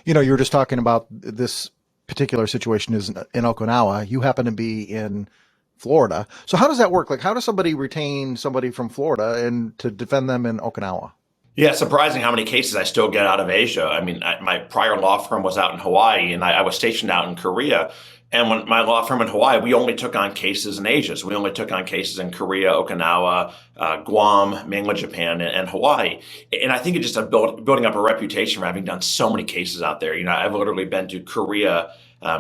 You were just talking about this particular situation is in Okinawa. You happen to be in Florida. So how does that work? Like, how does somebody retain somebody from Florida and to defend them in Okinawa? Yeah, it's surprising how many cases I still get out of Asia. I mean, my prior law firm was out in Hawaii, and I was stationed out in Korea. And when my law firm in Hawaii, we only took on cases in Asia. So we only took on cases in Korea, Okinawa, Guam, mainland Japan, and Hawaii. And I think it just building up a reputation for having done so many cases out there. I've literally been to Korea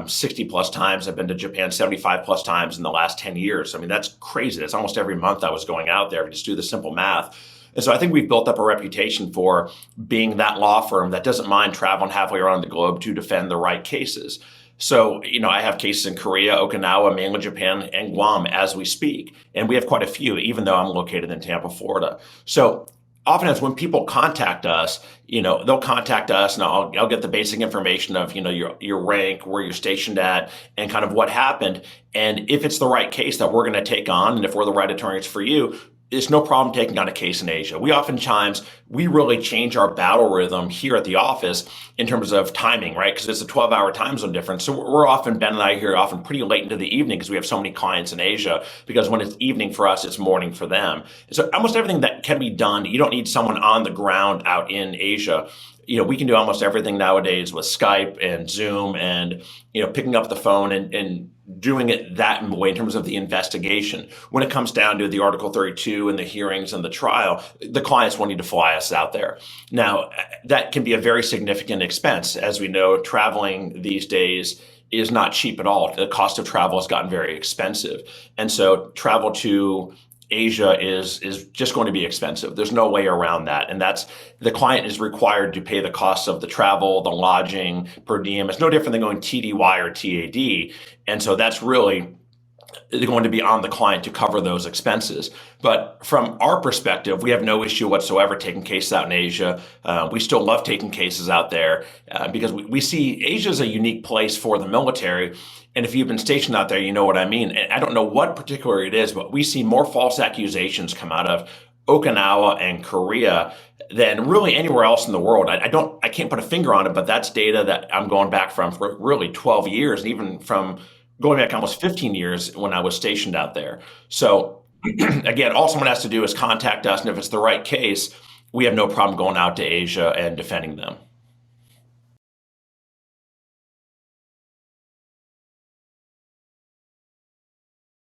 60 plus times. I've been to Japan 75 plus times in the last 10 years. I mean, that's crazy. That's almost every month I was going out there. Just do the simple math. And so I think we've built up a reputation for being that law firm that doesn't mind traveling halfway around the globe to defend the right cases. So, I have cases in Korea, Okinawa, mainland Japan, and Guam as we speak. And we have quite a few, even though I'm located in Tampa, Florida. So oftentimes when people contact us, they'll contact us and I'll get the basic information of, your rank, where you're stationed at, and kind of what happened. And if it's the right case that we're going to take on, and if we're the right attorneys for you, it's no problem taking on a case in Asia. We really change our battle rhythm here at the office in terms of timing, right? Because it's a 12-hour time zone difference. So we're often, Ben and I here, often pretty late into the evening because we have so many clients in Asia, because when it's evening for us, it's morning for them. So almost everything that can be done, you don't need someone on the ground out in Asia. We can do almost everything nowadays with Skype and Zoom and, picking up the phone and doing it that way in terms of the investigation. When it comes down to the Article 32 and the hearings and the trial, the clients will need to fly us out there. Now, that can be a very significant expense. As we know, traveling these days is not cheap at all. The cost of travel has gotten very expensive. And so travel to Asia is just going to be expensive. There's no way around that. And that's the client is required to pay the costs of the travel, the lodging, per diem. It's no different than going TDY or TAD. And so that's really going to be on the client to cover those expenses. But from our perspective, we have no issue whatsoever taking cases out in Asia. We still love taking cases out there because we see Asia is a unique place for the military. And if you've been stationed out there, you know what I mean. And I don't know what particular it is, but we see more false accusations come out of Okinawa and Korea than really anywhere else in the world. I can't put a finger on it, but that's data that I'm going back from for really 12 years, and even from going back almost 15 years when I was stationed out there. So again, all someone has to do is contact us, and if it's the right case, we have no problem going out to Asia and defending them.